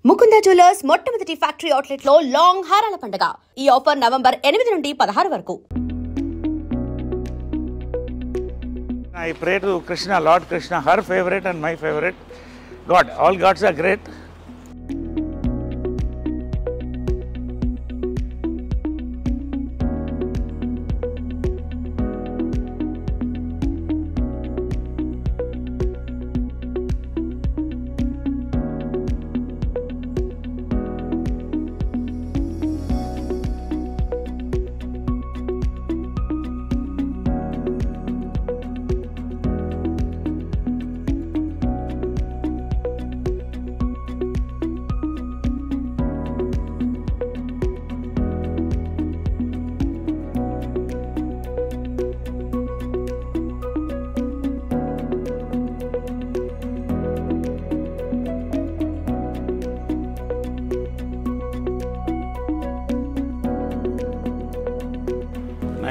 Mukunda jewellers మొట్టమొదటి factory outlet లో long హారాల పండుగ. ఈ ఆఫర్ నవంబర్ 8 నుండి 16 వరకు. I pray to Krishna, Lord Krishna, her favorite and my favorite God. All gods are great.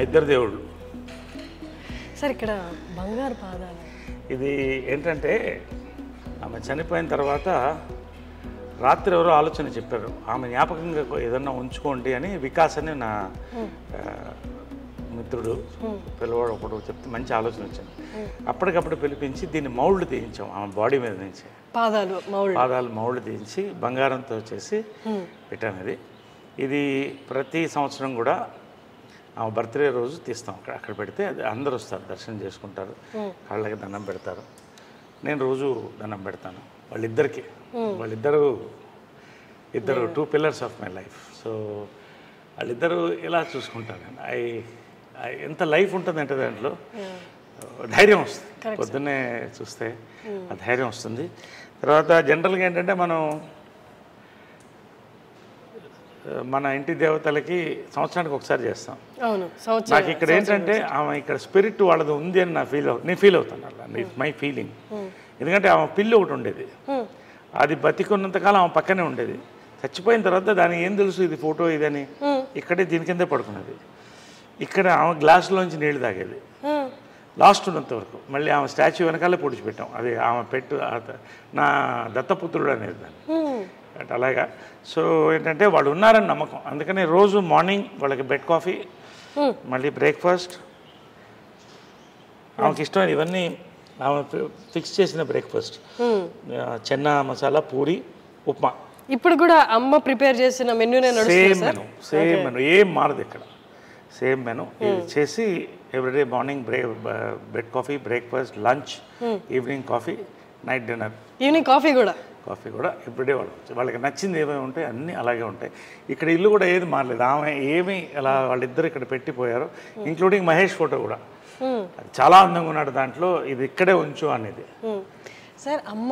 ఇద్దరు దేవుళ్ళు సార్. ఇక్కడ బంగారు పాదాలు ఇది ఏంటంటే ఆమె చనిపోయిన తర్వాత రాత్రి ఎవరో ఆలోచన చెప్పారు, ఆమె జ్ఞాపకంగా ఏదన్నా ఉంచుకోండి అని. వికాస్ అని నా మిత్రుడు పిల్లవాడు ఒకడు చెప్తే మంచి ఆలోచన వచ్చింది. అప్పటికప్పుడు పిలిపించి దీన్ని మౌల్డ్ తీయించాం ఆమె బాడీ మీద నుంచి. పాదాలు మౌల్డ్ తీయించి బంగారంతో చేసి పెట్టాను. ఇది ప్రతి సంవత్సరం కూడా ఆమె బర్త్డే రోజు తీస్తాం. అక్కడ పెడితే అది అందరూ వస్తారు, దర్శనం చేసుకుంటారు, కాళ్ళకి దండం పెడతారు. నేను రోజు దండం పెడతాను ఇద్దరు 2 pillars of my life. So వాళ్ళిద్దరూ ఇలా చూసుకుంటాను నేను. ఎంత లైఫ్ ఉంటుందంటే దాంట్లో ధైర్యం వస్తుంది. పొద్దున్నే చూస్తే ఆ ధైర్యం వస్తుంది. తర్వాత జనరల్గా ఏంటంటే మన ఇంటి దేవతలకి సంవత్సరానికి ఒకసారి చేస్తాం. నాకు ఇక్కడ ఏంటంటే ఆమె ఇక్కడ స్పిరిట్ వాళ్ళది ఉంది అని నేను ఫీల్ అవుతాను. అలా ఇట్స్ మై ఫీలింగ్. ఎందుకంటే ఆమె పిల్లి ఒకటి ఉండేది, అది బతికున్నంతకాలం ఆమె పక్కనే ఉండేది. చచ్చిపోయిన తర్వాత దానికి ఏం తెలుసు ఇది ఫోటో ఇదని, ఇక్కడే దీని కిందే పడుకున్నది. ఇక్కడ ఆమె గ్లాసులోంచి నీళ్లు తాగేది లాస్ట్ ఉన్నంత వరకు. మళ్ళీ ఆమె స్టాచ్యూ వెనకాలే పొడిచిపెట్టాం. అది ఆమె నా దత్తపుత్రుడు అనేది దాన్ని అంటే అలాగా. సో ఏంటంటే వాళ్ళు ఉన్నారని నమ్మకం. అందుకని రోజు మార్నింగ్ వాళ్ళకి బెడ్ కాఫీ, మళ్ళీ బ్రేక్ఫాస్ట్, ఆమెకి ఇష్టమైన ఇవన్నీ ఆమె ఫిక్స్ చేసిన బ్రేక్ఫాస్ట్, చెన్నా మసాలా, పూరి, ఉప్మా. ఇప్పుడు కూడా అమ్మ ప్రిపేర్ చేసిన మెనూ సేమ్ మెనూ ఏం మారదు ఇక్కడ. సేమ్ మెనూ ఇది చేసి everyday morning bed coffee, breakfast, lunch, evening coffee, night dinner, evening coffee కూడా ఎవ్రీడే వాళ్ళకి నచ్చింది ఏమేమి ఉంటాయి అన్నీ అలాగే ఉంటాయి. ఇక్కడ ఇల్లు కూడా ఏది మారలేదు. ఆమె ఏమి అలా వాళ్ళిద్దరు ఇక్కడ పెట్టిపోయారు, ఇంక్లూడింగ్ మహేష్ ఫోటో కూడా. అది చాలా అందంగా ఉన్నాడు దాంట్లో. ఇది ఇక్కడే ఉంచు అనేది. సార్ అమ్మ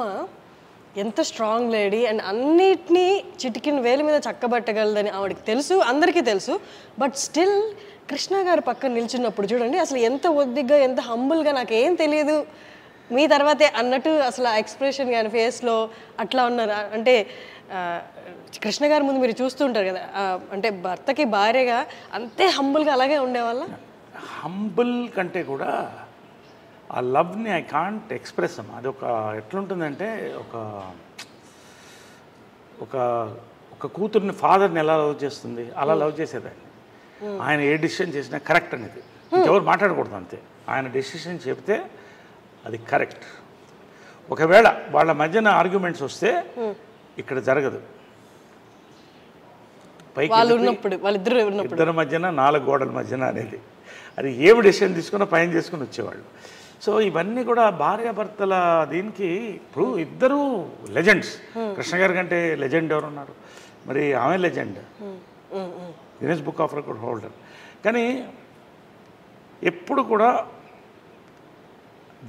ఎంత స్ట్రాంగ్ లేడీ అండ్ అన్నిటినీ చిటికిన వేలు మీద చక్కబట్టగలదని ఆవిడకి తెలుసు, అందరికీ తెలుసు. బట్ స్టిల్ కృష్ణ గారు పక్కన నిల్చున్నప్పుడు చూడండి అసలు ఎంత ఒద్దిగ్గా, ఎంత హంబుల్గా, నాకేం తెలియదు మీ తర్వాతే అన్నట్టు అసలు ఆ ఎక్స్ప్రెషన్ కానీ ఫేస్లో అట్లా ఉన్నారు. అంటే కృష్ణ గారి ముందు మీరు చూస్తూ ఉంటారు కదా, అంటే భర్తకి భార్యగా అంతే హంబుల్గా అలాగే ఉండేవాళ్ళ. హంబుల్ కంటే కూడా ఆ లవ్ని ఐ కాంట్ ఎక్స్ప్రెస్ అమ్మా. అది ఎట్లుంటుందంటే ఒక కూతుర్ని ఫాదర్ని ఎలా లవ్ చేస్తుంది అలా లవ్ చేసేదాన్ని. ఆయన ఏ డిసిషన్ చేసినా కరెక్ట్ అనేది, ఎవరు మాట్లాడకూడదు అంతే. ఆయన డెసిషన్ చెప్తే అది కరెక్ట్. ఒకవేళ వాళ్ళ మధ్యన ఆర్గ్యుమెంట్స్ వస్తే ఇక్కడ జరగదు. ఇద్దరి మధ్యన 4 గోడల మధ్యన అనేది, అది ఏమి డెసిషన్ తీసుకున్నా పైన చేసుకుని వచ్చేవాళ్ళు. సో ఇవన్నీ కూడా భార్యాభర్తల దీనికి. ఇప్పుడు ఇద్దరు లెజెండ్స్. కృష్ణ గారి కంటే లెజెండ్ ఎవరు ఉన్నారు? మరి ఆమె legend, Guinness book of record holder. కానీ ఎప్పుడు కూడా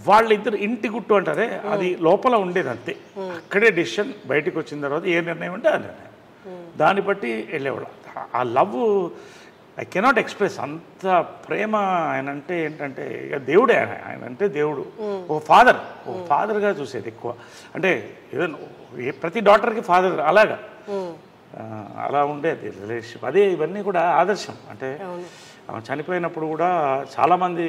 వాళ్ళిద్దరు ఇంటి గుట్టు అంటారే, అది లోపల ఉండేది అంతే. అక్కడే డెసిషన్, బయటకు వచ్చిన తర్వాత ఏ నిర్ణయం ఉంటే ఆ నిర్ణయం, దాన్ని బట్టి వెళ్ళేవాళ్ళు. ఆ లవ్ ఐ కెనాట్ ఎక్స్ప్రెస్. అంత ప్రేమ ఆయన అంటే ఏంటంటే ఇక దేవుడే. ఆయన అంటే దేవుడు, ఒక ఫాదర్గా చూసేది ఎక్కువ. అంటే ఏదైనా ప్రతి డాటర్కి ఫాదర్ అలాగా అలా ఉండేది రిలేషన్షిప్. అదే ఇవన్నీ కూడా ఆదర్శం. అంటే చనిపోయినప్పుడు కూడా చాలామంది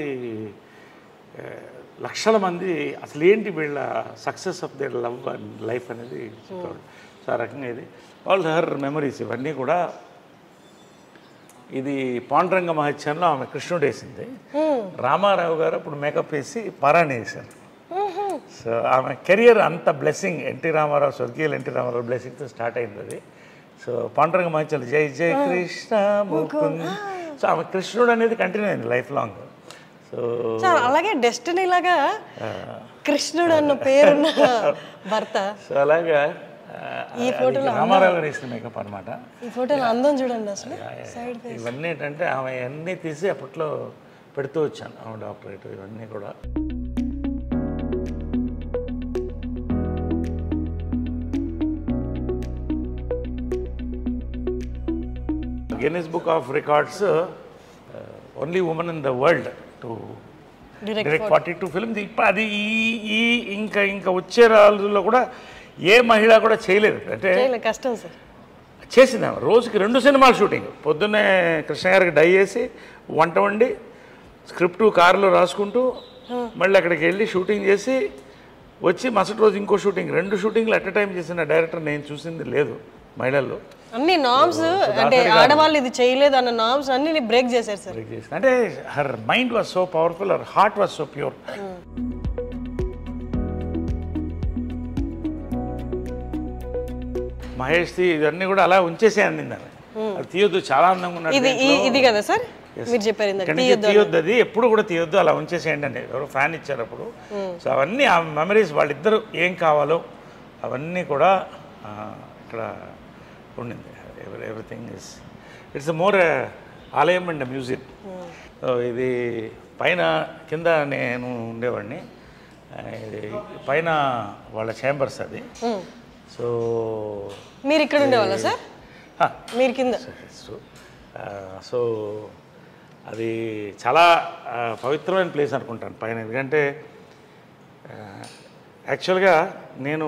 లక్షల మంది అసలు ఏంటి వీళ్ళ success of their love and life అనేది చెప్పేవాడు. సో సో ఆ రకంగా ఇది ఆల్ హర్ మెమరీస్ ఇవన్నీ కూడా. ఇది పాండురంగ మహత్యంలో ఆమె కృష్ణుడు వేసింది. రామారావు గారు అప్పుడు మేకప్ వేసి పారాయణ వేశారు. సో ఆమె కెరియర్ అంత బ్లెస్సింగ్, ఎన్టీ రామారావు, స్వర్గీయులు ఎన్టీ రామారావు బ్లెస్సింగ్తో స్టార్ట్ అయింది అది. సో పాండురంగ మహత్యంలో జై జై కృష్ణ ముకుంద్. సో ఆమె కృష్ణుడు అనేది కంటిన్యూ అయింది లైఫ్ లాంగ్. సో అలాగే డెస్టినీ లాగా కృష్ణుడు అన్న పేరున్న భర్త. సో అలాగా ఈ ఫోటోలో రామారావు గారు వేసిన మేకప్ అనమాట. ఈ ఫోటోలో అందం చూడండి అసలు. సైడ్ ఇవన్నీ ఏంటంటే ఆమె అన్నీ తీసి అప్పట్లో పెడుతూ వచ్చాను, ఆమె డాక్టరేట్ ఇవన్నీ కూడా. Guinness book of records only women in the world to direct 42 films. అది ఈ ఇంకా వచ్చే రోజుల్లో కూడా ఏ మహిళ కూడా చేయలేదు. అంటే కష్టం సార్. చేసింది ఆమె. రోజుకి 2 సినిమాలు షూటింగ్. పొద్దున్నే కృష్ణ గారికి డై చేసి వంట వండి స్క్రిప్ట్ కారులో రాసుకుంటూ మళ్ళీ అక్కడికి వెళ్ళి షూటింగ్ చేసి వచ్చి మరుసటి రోజు ఇంకో షూటింగ్. 2 షూటింగ్లు అట్ ఎ టైం చేసిన డైరెక్టర్ నేను చూసింది లేదు మహిళల్లో. అన్ని నామ్స్ అంటే ఆడవాళ్ళు ఇది చేయలేదు అన్న నామ్స్ అన్ని బ్రేక్ చేశారు సార్. అంటే her mind was so powerful, her heart was so pure. Mahesh ఇవన్నీ కూడా అలా ఉంచేసే అందింది ఆమె. అది తీయొద్దు, చాలా అందంగా ఉన్నాడు. ఇది కదా సార్ మీరు చెప్పారు తీయొద్దు, అది ఎప్పుడు కూడా తీయొద్దు, అలా ఉంచేసేయండి అండి. ఎవరో ఫ్యాన్ ఇచ్చారు అప్పుడు. సో అవన్నీ ఆ మెమరీస్, వాళ్ళిద్దరు ఏం కావాలో అవన్నీ కూడా ఇక్కడ ఉండింది. ఎవ్రీథింగ్ ఇట్స్ మోర్ ఆలయం అండ్ మ్యూజియం. సో ఇది పైన కింద నేను ఉండేవాడిని, ఇది పైన వాళ్ళ ఛాంబర్స్ అది. సో మీరు ఇక్కడ ఉండేవాళ్ళ సార్? మీరు కింద. సో అది చాలా పవిత్రమైన ప్లేస్ అనుకుంటాను పైన. ఎందుకంటే యాక్చువల్గా నేను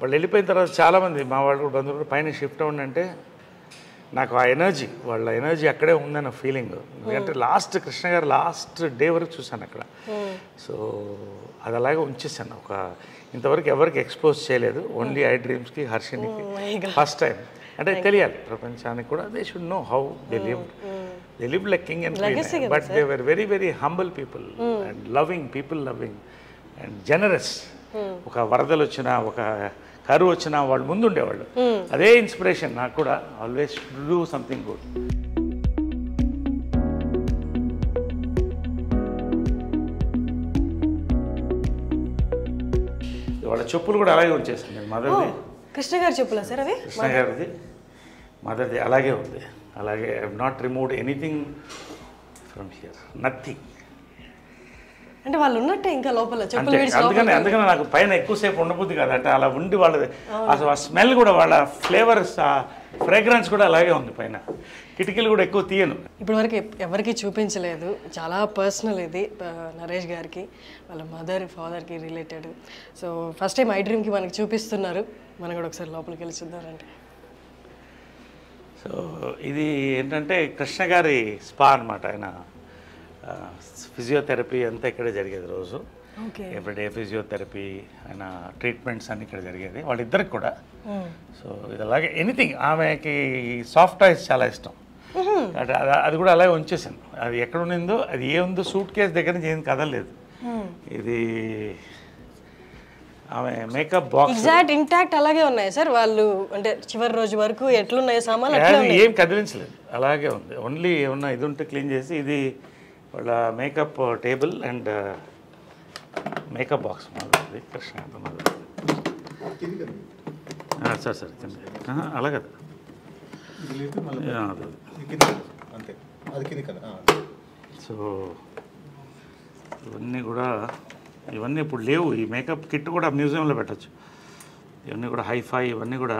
వాళ్ళు వెళ్ళిపోయిన తర్వాత చాలామంది మా వాళ్ళు కూడా బంధువులు పైన షిఫ్ట్ అవ్వండి, నాకు ఆ ఎనర్జీ, వాళ్ళ ఎనర్జీ అక్కడే ఉందన్న ఫీలింగ్. ఎందుకంటే లాస్ట్ కృష్ణ గారు లాస్ట్ డే వరకు చూశాను అక్కడ. సో అది అలాగే ఉంచేసాను. ఇంతవరకు ఎవరికి ఎక్స్పోజ్ చేయలేదు, ఓన్లీ ఐ డ్రీమ్స్కి, హర్షినికి ఫస్ట్ టైం. అంటే తెలియాలి ప్రపంచానికి కూడా, they should know how they live like king and queen. But they were very very humble people and loving people, loving and generous. ఒక వరదలు వచ్చినా, ఒక కరువు వచ్చినా వాళ్ళు ముందు ఉండేవాళ్ళు. అదే ఇన్స్పిరేషన్ నాకు కూడా, ఆల్వేస్ డూ సంథింగ్ గుడ్. వాళ్ళ చెప్పులు కూడా అలాగే వచ్చేసింది. మదర్ది, కృష్ణ గారి చెప్పులా సార్ అవి? కృష్ణ గారిది, మదర్ది అలాగే ఉంది. అలాగే I have not removed anything from here, nothing. అంటే వాళ్ళు ఉన్నట్టే ఇంకా లోపల చెప్పులు. అందుకని నాకు పైన ఎక్కువసేపు ఉండబుద్ది కాదు. అంటే అలా ఉండి వాళ్ళది అసలు ఆ స్మెల్ కూడా, వాళ్ళ ఫ్లేవర్స్, ఆ ఫ్రేగ్రెన్స్ కూడా అలాగే ఉంది పైన. కిటికీలు కూడా ఎక్కువ తీయను. ఇప్పటి వరకు ఎవరికి చూపించలేదు, చాలా పర్సనల్ ఇది నరేష్ గారికి, వాళ్ళ మదర్ ఫాదర్కి related. So first time I డ్రీమ్కి మనకి చూపిస్తున్నారు, మనం కూడా ఒకసారి లోపలికి వెళ్ళి చూద్దారంటే. సో ఇది ఏంటంటే కృష్ణ గారి స్పా అనమాట. ఆయన ఫిజియోథెరపీ అంతా ఇక్కడే జరిగేది రోజు. ఎవ్రీడే ఫిజియోథెరపీ, ఆయన ట్రీట్మెంట్స్ అన్నీ ఇక్కడ జరిగేది వాళ్ళిద్దరికి కూడా. సో ఇది అలాగే ఎనీథింగ్. ఆమెకి సాఫ్ట్ టాయ్స్ చాలా ఇష్టం. అంటే అది కూడా అలాగే ఉంచేసాను. అది ఎక్కడ ఉండిందో, అది ఏముందో సూట్ కేసు దగ్గర నుంచి ఏం కదలలేదు. ఇది ఆమె మేకప్ బాక్స్ ఎగ్జాక్ట్ ఇంటాక్ట్ అలాగే ఉన్నాయి సార్. వాళ్ళు అంటే చివరి రోజు వరకు ఎట్లున్నాయి సామాన్లు ఏం కదిలించలేదు, అలాగే ఉంది. ఓన్లీ ఏమన్నా ఇది ఉంటే క్లీన్ చేసి, ఇది వాళ్ళ makeup table and makeup box మాది కృష్ణ సార్. సార్ అలా కదా, సో ఇవన్నీ ఇప్పుడు లేవు. ఈ మేకప్ కిట్ కూడా మ్యూజియంలో పెట్టచ్చు. ఇవన్నీ కూడా హైఫై, ఇవన్నీ కూడా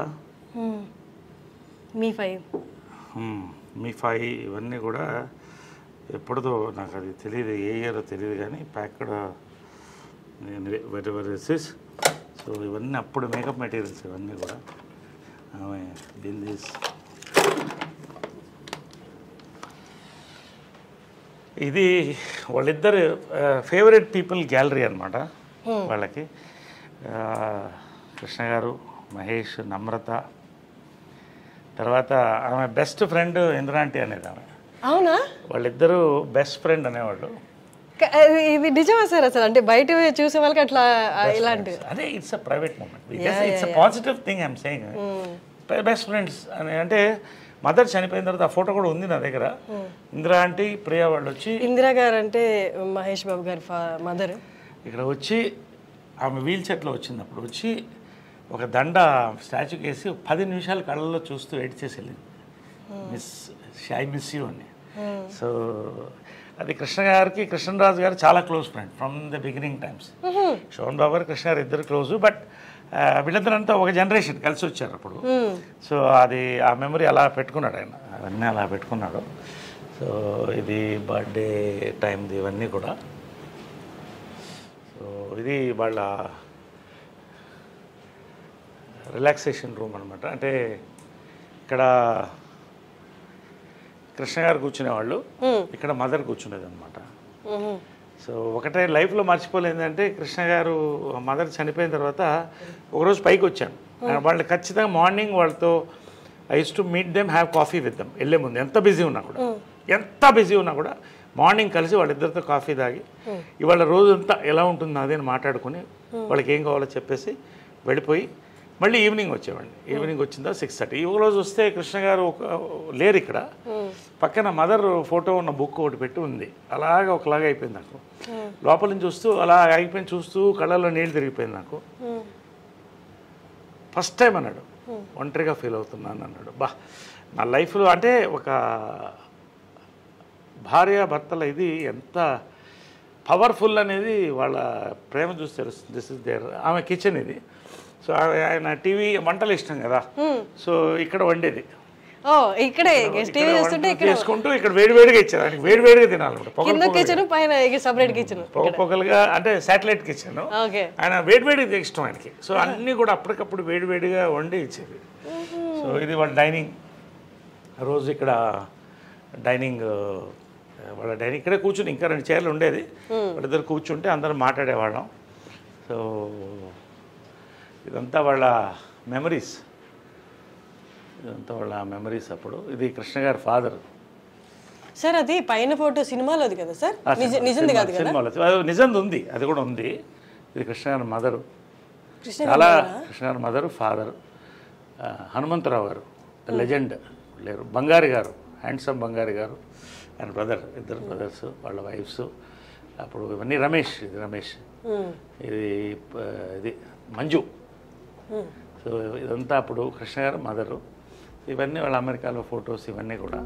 మీఫై ఇవన్నీ కూడా ఎప్పుడుదో నాకు అది తెలియదు, ఏ ఇయరో తెలియదు, కానీ ప్యాక్డ్ వెరివరిసిస్. సో ఇవన్నీ అప్పుడు మేకప్ మెటీరియల్స్ ఇవన్నీ కూడా. ఆమె దీని ఇది వాళ్ళిద్దరు ఫేవరెట్ పీపుల్ గ్యాలరీ అనమాట వాళ్ళకి. కృష్ణ గారు, మహేష్, నమ్రత, తర్వాత ఆమె బెస్ట్ ఫ్రెండ్ ఇంద్రాంటి అనేది ఆమె. అవునా? వాళ్ళిద్దరూ బెస్ట్ ఫ్రెండ్ అనేవాళ్ళు. ఇది నిజమా సార్? అసలు అంటే బయట చూసే వాళ్ళకి అట్లా ఇలాంటి అదే it's a private moment, it's a positive thing I'm saying. Best friends అని అంటే మదర్ చనిపోయిన తర్వాత ఆ ఫోటో కూడా ఉంది నా దగ్గర. ఇందిరా ఆంటీ, ప్రియా వాళ్ళు వచ్చి, ఇందిరా గారు అంటే మహేష్ బాబు గారి మదర్, ఇక్కడ వచ్చి ఆమె వీల్ చైర్లో వచ్చింది. అప్పుడు వచ్చి ఒక దండ స్టాచ్యూకి వేసి 10 నిమిషాలు కళ్ళల్లో చూస్తూ ఎడిట్ చేసి వెళ్ళింది, ఐ మిస్ యూ అని. సో అది కృష్ణ గారికి, కృష్ణరాజు గారు చాలా close friend from the beginning times. Sobhan Babu గారు, కృష్ణ గారు ఇద్దరు క్లోజు. బట్ వీళ్ళందరంతా ఒక జనరేషన్ కలిసి వచ్చారు అప్పుడు. సో అది ఆ మెమరీ అలా పెట్టుకున్నాడు ఆయన, అవన్నీ అలా పెట్టుకున్నాడు. సో ఇది బర్త్డే టైంది ఇవన్నీ కూడా. సో ఇది వాళ్ళ రిలాక్సేషన్ రూమ్ అనమాట. అంటే ఇక్కడ కృష్ణ గారు కూర్చునేవాళ్ళు, ఇక్కడ మదర్ కూర్చునేది అనమాట. సో ఒకటే లైఫ్లో మర్చిపోలేదంటే కృష్ణ గారు మదర్ చనిపోయిన తర్వాత ఒకరోజు పైకి వచ్చాను. వాళ్ళు ఖచ్చితంగా మార్నింగ్ వాళ్ళతో I use to meet them, have coffee with them. వెళ్ళే ముందు ఎంత బిజీ ఉన్నా కూడా మార్నింగ్ కలిసి వాళ్ళిద్దరితో కాఫీ తాగి ఇవాళ రోజంతా ఎలా ఉంటుంది అదే మాట్లాడుకుని వాళ్ళకి ఏం కావాలో చెప్పేసి వెళ్ళిపోయి మళ్ళీ ఈవినింగ్ వచ్చేవాడిని. ఈవినింగ్ వచ్చిందా 6:30. ఒక రోజు వస్తే కృష్ణ గారు లేరు ఇక్కడ, పక్కన మదర్ ఫోటో ఉన్న బుక్ ఒకటి పెట్టి ఉంది. అలాగా ఒకలాగా అయిపోయింది నాకు. లోపల నుంచి చూస్తూ అలా అయిపోయింది, చూస్తూ కళ్ళల్లో నీళ్ళు తిరిగిపోయింది నాకు. ఫస్ట్ టైం అన్నాడు ఒంటరిగా ఫీల్ అవుతున్నాను అన్నాడు. బా, నా లైఫ్లో అంటే ఒక భార్య భర్తల ఇది ఎంత పవర్ఫుల్ అనేది వాళ్ళ ప్రేమ చూసి తెలుస్తుంది. This is there. ఆమె కిచెన్ ఇది. సో ఆయన టీవీ వంటలు ఇష్టం కదా, సో ఇక్కడ వండేది. ఇక్కడే చేసుకుంటూ ఇక్కడ వేడివేడిగా ఇచ్చారు ఆయనకి, వేడివేడిగా తినాలన్నమాట. పొగలుగా అంటే శాటిలైట్ కిచెన్, ఆయన వేడివేడిగా ఇష్టం ఆయనకి. సో అన్నీ కూడా అప్పటికప్పుడు వేడివేడిగా వండి ఇచ్చేది. సో ఇది వాళ్ళ డైనింగ్. రోజు ఇక్కడ డైనింగ్, వాళ్ళ డైనింగ్ ఇక్కడే కూర్చుని, ఇంకా 2 చైర్లు ఉండేది, వాళ్ళిద్దరు కూర్చుంటే అందరం మాట్లాడేవాళ్ళం. సో ఇదంతా వాళ్ళ మెమరీస్, అప్పుడు. ఇది కృష్ణ గారి ఫాదర్ సార్. అది పైన ఫోటో సినిమాలోది కదా సార్? నిజంది కాదు కదా? సినిమాలో నిజంది ఉంది, అది కూడా ఉంది. ఇది కృష్ణ గారి మదరు, చాలా కృష్ణ గారి మదరు, ఫాదర్. హనుమంతరావు గారు లెజెండ్ లేరు, బంగారి గారు, హ్యాండ్సమ్ బంగారి గారు, ఆయన బ్రదర్, ఇద్దరు బ్రదర్స్, వాళ్ళ వైఫ్స్. అప్పుడు ఇవన్నీ రమేష్, ఇది రమేష్, ఇది మంజు. సో ఇదంతా అప్పుడు కృష్ణ గారు మదరు. ఇవన్నీ వాళ్ళ అమెరికాలో ఫొటోస్, ఇవన్నీ కూడా.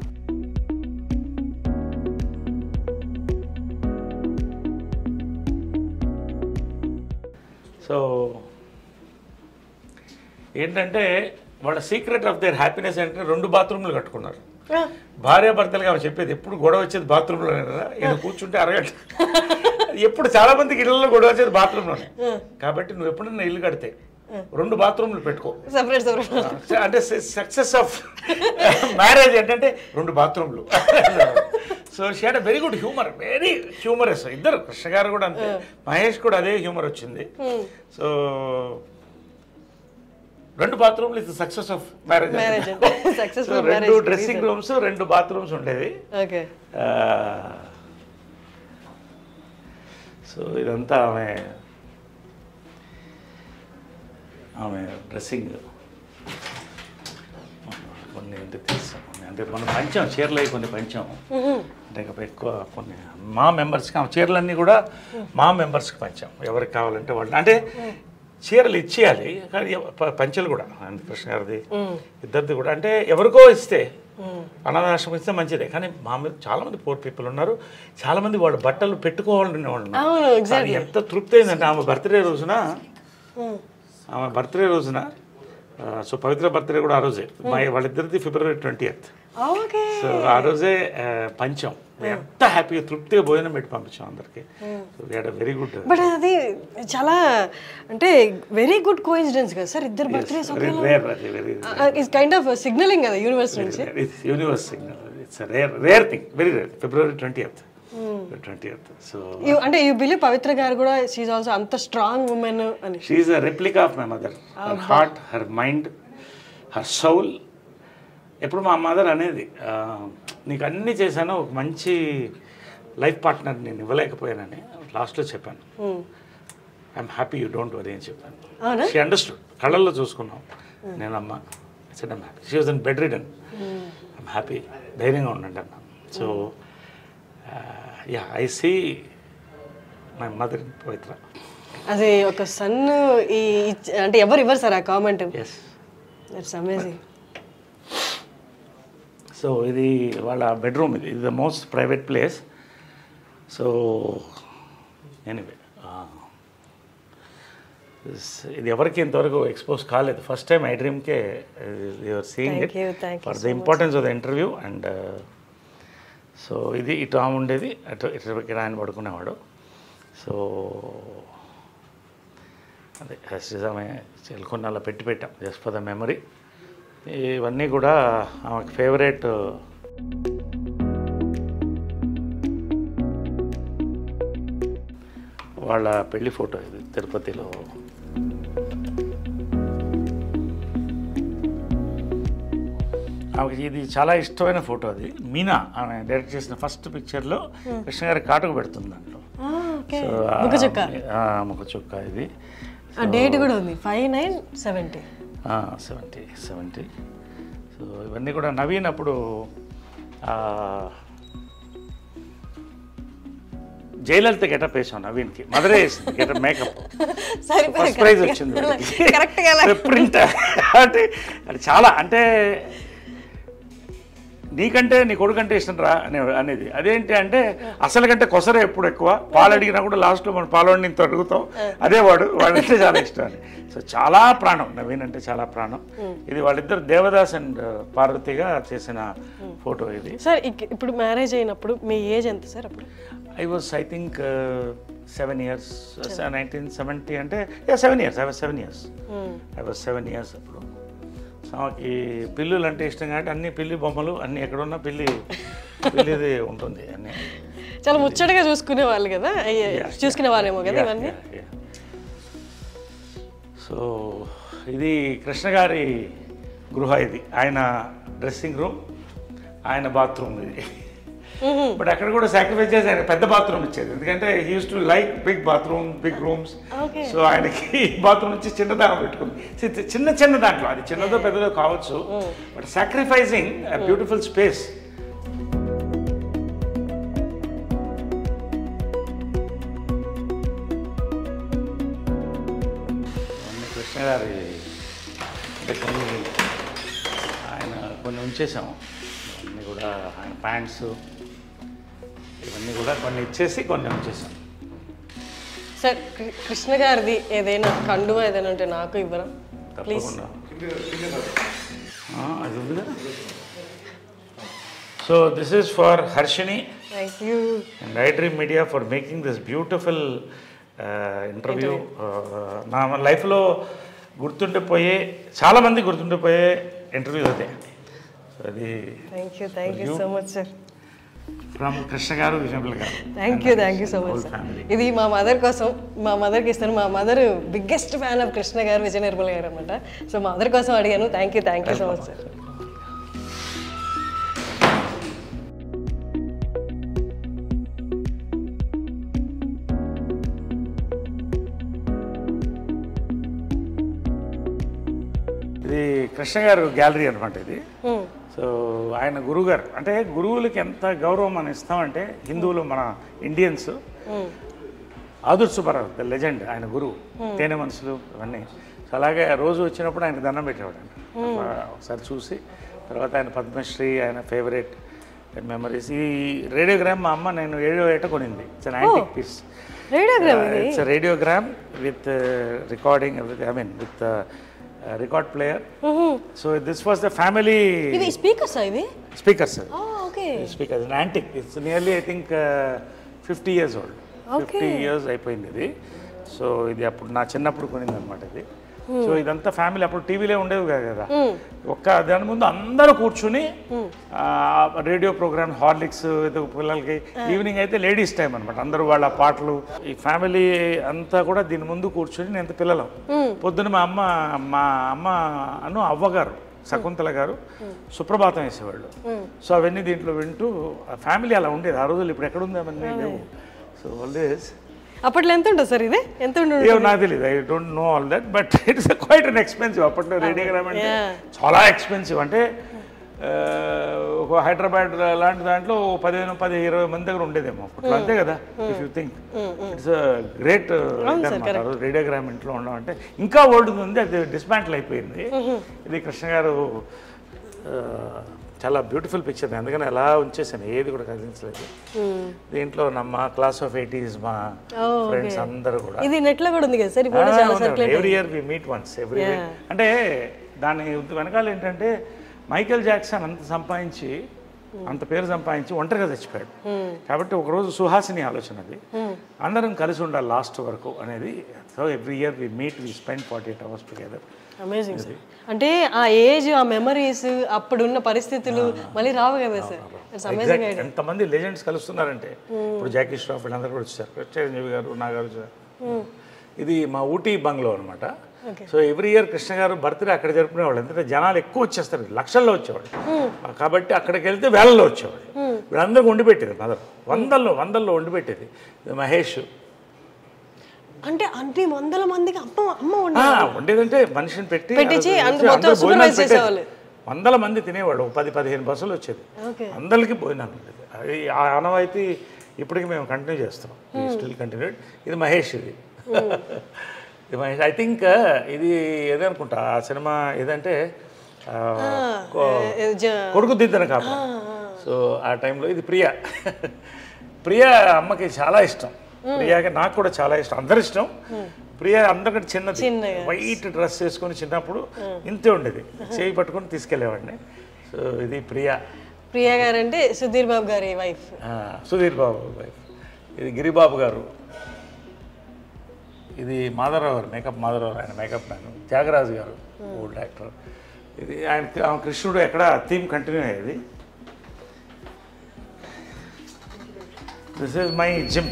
సో ఏంటంటే వాళ్ళ సీక్రెట్ ఆఫ్ దేర్ హ్యాపీనెస్ అంటే 2 బాత్రూమ్లు కట్టుకున్నారు. భార్యాభర్తలుగా ఆమె చెప్పేది, ఎప్పుడు గొడవ వచ్చేది బాత్రూంలోనే కదా, ఈయన కూర్చుంటే అరగంట. ఎప్పుడు చాలా మందికి ఇళ్లలో గొడవ వచ్చేది బాత్రూంలోనే. కాబట్టి నువ్వు ఎప్పుడైనా ఇల్లు కడితే 2 బాత్రూమ్లు పెట్టుకో. అంటే సక్సెస్ ఆఫ్ మ్యారేజ్ ఏంటంటే 2 బాత్రూమ్లు. So she had very good humour, very humorous. ఇద్దరు, కృష్ణ గారు కూడా అంతే, మహేష్ కూడా అదే హ్యూమర్ వచ్చింది. సో 2 బాత్రూమ్లు is success of marriage. 2 dressing rooms, 2 bathrooms ఉండేవి. సో ఇదంతా ఆమె డ్రెస్సింగ్. కొన్ని అంటే తెలుసు, అంటే మనం పంచాం చీరలు, కొన్ని పంచాం. అంటే ఎక్కువ కొన్ని మా మెంబర్స్కి ఆ చీరలన్నీ కూడా మా మెంబర్స్కి పంచాం. ఎవరికి కావాలంటే వాళ్ళు, అంటే చీరలు ఇచ్చేయాలి కానీ పంచలు కూడా, కృష్ణ గారిది ఇద్దరిది కూడా. అంటే ఎవరికో ఇస్తే, అనాథాశ్రమం ఇస్తే మంచిదే, కానీ మా మీద చాలామంది పూర్ పీపుల్ ఉన్నారు, చాలామంది వాళ్ళు బట్టలు పెట్టుకోవాలనే వాళ్ళు ఉన్నారు. ఎంత తృప్తి అయిందంటే ఆమె బర్త్డే రోజున, సో పవిత్ర బర్త్డే కూడా ఆ రోజే, వాళ్ళిద్దరిది February 20th. సో ఆ రోజే పంచాం. ఎంత హ్యాపీగా తృప్తిగా భోజనం పెట్టి పంపించాం అందరికి. Very good. బట్ అది చాలా అంటే వెరీ గుడ్ కోఇన్సిడెన్స్ కదా సార్, ఇద్దరు birthdays it's kind of signalling కదా యూనివర్స్ నుంచి. Universe signal. It's rare thing, very rare. February 20th. 20th. So అంటే యూ బిలీవ్ పవిత్ర గారు కూడా షీఈ్ ఆల్సో అంత స్ట్రాంగ్ ఉమెన్ అని? She a replica of my mother. Her heart, her mind, her soul. ఎప్పుడు మా mother అనేది నీకు అన్నీ చేశాను, ఒక మంచి లైఫ్ పార్ట్నర్ నేను ఇవ్వలేకపోయానని లాస్ట్లో చెప్పాను. I'm happy, you don't worry అని చెప్పాను. She understood. కళ్ళల్లో చూసుకున్నాం నేను అమ్మ. I'm happy. She was in bed ridden. I'm happy, ధైర్యంగా ఉండండి అన్న. So yeah, I see my mother in Pavitra. అది ఒక సన్ అంటే ఎవరు ఇవ్వరు సార్ ఆ comment. Yes, that's amazing. So ఇది వాళ్ళ బెడ్రూమ్. ఇది the most private place. So anyway, ఇది ఎవరికి ఇంతవరకు ఎక్స్పోజ్ కాలేదు. ఫస్ట్ టైం ఐ డ్రీమ్కే you're seeing it for the importance of the interview. And so ఇది ఇటు ఆమె ఉండేది, అటు ఇటు ఆయన పడుకునేవాడు. సో అదే శ్రీజామే చెల్కొని అలా పెట్టాం జస్ట్ ఫర్ ద మెమరీ. ఇవన్నీ కూడా ఆమెకు ఫేవరెట్. వాళ్ళ పెళ్లి ఫోటో ఇది తిరుపతిలో. ఆమెకి ఇది చాలా ఇష్టమైన ఫోటో. అది మీనా ఆమె డైరెక్ట్ చేసిన ఫస్ట్ పిక్చర్లో కృష్ణ గారి కాటుకు పెడుతుంది దాంట్లో. ముఖ చుక్క. ఇది డేట్ కూడా ఉంది 5/9/70. 70. సో ఇవన్నీ కూడా నవీన్ అప్పుడు జయలలిత గెటప్ వేసాం నవీన్కి. మదరే వేసింది గెటప్, మేకప్. ఫస్ట్ ప్రైజ్ వచ్చింది ప్రింట్. అంటే అది చాలా, అంటే నీకంటే నీ కొడుకంటే ఇష్టం రా అనేది. అదేంటి అంటే అసలు కంటే కొసరే ఎప్పుడు ఎక్కువ. పాలు అడిగినా కూడా లాస్ట్లో మనం పాలోడిని ఇంత అడుగుతాం, అదే వాడంటే చాలా ఇష్టం అని. సో చాలా ప్రాణం నవీన్ అంటే, చాలా ప్రాణం. ఇది వాళ్ళిద్దరు దేవదాస్ అండ్ పార్వతిగా చేసిన ఫోటో ఇది. సార్ ఇప్పుడు మ్యారేజ్ అయినప్పుడు మీ ఏజ్ ఎంత సార్ అప్పుడు? I was I think 7 years. 1970 అంటే 7 years. I was 7 years. I was 7 years అప్పుడు. ఆమెకి పిల్లులు అంటే ఇష్టం కాబట్టి అన్ని పిల్లి బొమ్మలు అన్నీ ఎక్కడున్నా పిల్లిది ఉంటుంది. అన్నీ చాలా ముచ్చటగా చూసుకునే వాళ్ళు కదా, చూసుకునే వాళ్ళేమో కదా ఇవన్నీ. సో ఇది కృష్ణ గారి గృహ. ఇది ఆయన డ్రెస్సింగ్ రూమ్, ఆయన బాత్రూమ్ ఇది. బట్ అక్కడ కూడా సాక్రిఫైస్ చేసి ఆయన పెద్ద బాత్రూమ్ ఇచ్చేది, ఎందుకంటే he used to like big bathroom, big rooms. So ఆయనకి బాత్రూమ్ నుంచి చిన్నదానం పెట్టుకుంది. చిన్న దాంట్లో, అది చిన్నదో పెద్దదో కావచ్చు, but sacrificing beautiful space. Krishna గారి అంటే కొన్ని ఉంచేసాము. ఇవన్నీ కూడా ఆయన ప్యాంట్స్ ఇవన్నీ కూడా కొన్ని ఇచ్చేసి కొన్ని ఉంచేసాం. సార్ కృష్ణ గారిది ఏదైనా కండువా ఏదైనా ఉంటే నాకు ఇవ్వరా ప్లీజ్? అది ఉంది కదా. So this is for Harshini. Thank you and I dream media for making this beautiful interview. నా లైఫ్లో చాలామంది గుర్తుండిపోయే ఇంటర్వ్యూ అదే. అది thank you so much sir. From Krishna గారు, విజయపల్లి గారు. Thank you so much sir. ఇది మా మదర్ కోసం, మా మదర్కి ఇస్తాను. మా mother biggest fan of Krishna గారు, విజయ నిర్మల్ గారు అనమాట. సో మా మదర్ కోసం అడిగాను. Thank you so much sir. ఇది కృష్ణ గారు గ్యాలరీ అనమాట ఇది. సో ఆయన గురువుగారు, అంటే గురువులకి ఎంత గౌరవం మనం ఇస్తామంటే, హిందువులు మన ఇండియన్స్, ఆదుర్ సుబ్బారావు ద లెజెండ్, ఆయన గురువు, తేనె మనసులు ఇవన్నీ. సో అలాగే రోజు వచ్చినప్పుడు ఆయనకు దండం పెట్టేవాడు. ఒకసారి చూసి తర్వాత ఆయన పద్మశ్రీ, ఆయన ఫేవరెట్ మెమరీస్. ఈ రేడియోగ్రామ్ మా అమ్మ నేను 7వ ఏట కొనింది. It's an antique piece. It's radiogram with recording, with record player. So this was the family. Ivi speakers ah ivi? Speakers. Oh okay. Speakers, an antique. It's nearly I think 50 years old. Okay. 50 years అయిపోయింది ఇది. So ఇది అప్పుడు నా చిన్నప్పుడు కొనింది అనమాట ఇది. So ఇదంతా family, అప్పుడు టీవీలే ఉండేవి కదా, ఒక్క దాని ముందు అందరూ కూర్చుని రేడియో ప్రోగ్రామ్ హార్లిక్స్ పిల్లలకి, ఈవినింగ్ అయితే లేడీస్ టైం అనమాట, అందరూ వాళ్ళ పాటలు, ఈ ఫ్యామిలీ అంతా కూడా దీని ముందు కూర్చుని నేను పిల్లలం. పొద్దున మా అమ్మ అను అవ్వగారు శకుంతల గారు సుప్రభాతం వేసేవాళ్ళు. సో అవన్నీ దీంట్లో వింటూ ఫ్యామిలీ అలా ఉండేది ఆ రోజులు. ఇప్పుడు ఎక్కడుంది అవన్నీ లేవు. సో ఆల్వేస్ అప్పట్లో ఎంత ఉంటుంది సార్ ఇది? ఎంత నాకు తెలియదు, I don't know all that, but it's quite an expensive. అప్పట్లో రేడియోగ్రామ్ అంటే చాలా ఎక్స్పెన్సివ్. అంటే ఒక హైదరాబాద్ లాంటి దాంట్లో 15-20 మంది దగ్గర ఉండేదేమో అప్పట్లో, అంతే కదా. If you think it's great radiogram ఇంట్లో ఉండడం అంటే. ఇంకా ఓల్డ్ ఉంది, అది డిస్మాంటిల్ అయిపోయింది. ఇది కృష్ణ గారు చాలా బ్యూటిఫుల్ పిక్చర్, అందుకని ఎలా ఉంచేసాను, ఏది కూడా కదిలించలేదు. దీంట్లో మా క్లాస్ ఆఫ్ 80s మా ఫ్రెండ్స్ అందరూ కూడా. ఇది నెట్ లో కూడా ఉంది కదా sir? Every year we meet once every year. అంటే దాని వెనకాల ఏంటంటే మైకేల్ జాక్సన్ అంత పేరు సంపాదించి ఒంటరిగా చచ్చిపోయాడు. కాబట్టి ఒకరోజు సుహాసిని ఆలోచన అది, అందరం కలిసి ఉండాలి లాస్ట్ వరకు అనేది. So every year we meet, we spend 48 hours together. Amazing sir. అంటే ఆ ఏజ్, ఆ మెమరీస్, అప్పుడున్న పరిస్థితులు మళ్ళీ రావు కదా సార్. It's amazing. ఎంతమంది లెజెండ్స్ కలుస్తున్నారంటే, ఇప్పుడు జాకీ ష్రాఫ్ వీళ్ళందరూ కూడా వచ్చారు, చిరంజీవి గారు, నాగార్జున. ఇది మా ఊటీ బంగ్లో అనమాట. సో ఎవ్రీ ఇయర్ కృష్ణ గారు బర్త్డే అక్కడ జరుపుకునేవాళ్ళు. ఎందుకంటే జనాలు ఎక్కువ వచ్చేస్తారు, లక్షల్లో వచ్చేవాళ్ళు. కాబట్టి అక్కడికి వెళ్తే వేలల్లో వచ్చేవాళ్ళు. వీళ్ళందరికీ వండి పెట్టేది మదర్, వందల్లో వండి పెట్టేది. మహేష్ అంటే అన్ని వందల మందికి అమ్మ వండేదంటే మనిషిని పెట్టి వందల మంది తినేవాడు. 10-15 బస్సులు వచ్చేది, అందరికీ భోజనాలు ఉండేది. అది ఆ ఆనవాయితీ ఇప్పటికి మేము కంటిన్యూ చేస్తున్నాం, స్టిల్ కంటిన్యూడ్. ఇది మహేష్, ఇది మహేష్. ఐ థింక్ ఇది ఏదనుకుంటా ఆ సినిమా ఏదంటే కొడుకు దిద్దన కాప. సో ఆ టైంలో ఇది ప్రియా అమ్మకి చాలా ఇష్టం. ప్రియాకి నాకు కూడా చాలా ఇష్టం, అందరి ఇష్టం. ప్రియా అందరికంటే చిన్నది, వైట్ డ్రెస్ వేసుకొని చిన్నప్పుడు ఇంతే ఉండేది, చేయి పట్టుకొని తీసుకెళ్ళేవాడిని. సో ఇది ప్రియా గారు అంటే సుధీర్ బాబు గారి వైఫ్. సుధీర్ బాబు వైఫ్. ఇది గిరిబాబు గారు. ఇది మాధవరావు గారు, మేకప్ మాధవరావు, ఆయన మేకప్ మ్యాన్. త్యాగరాజు గారు ఓల్డ్ యాక్టర్. ఇది ఆయన కృష్ణుడు ఎక్కడ థీమ్ కంటిన్యూ అయ్యేది. This is my gym.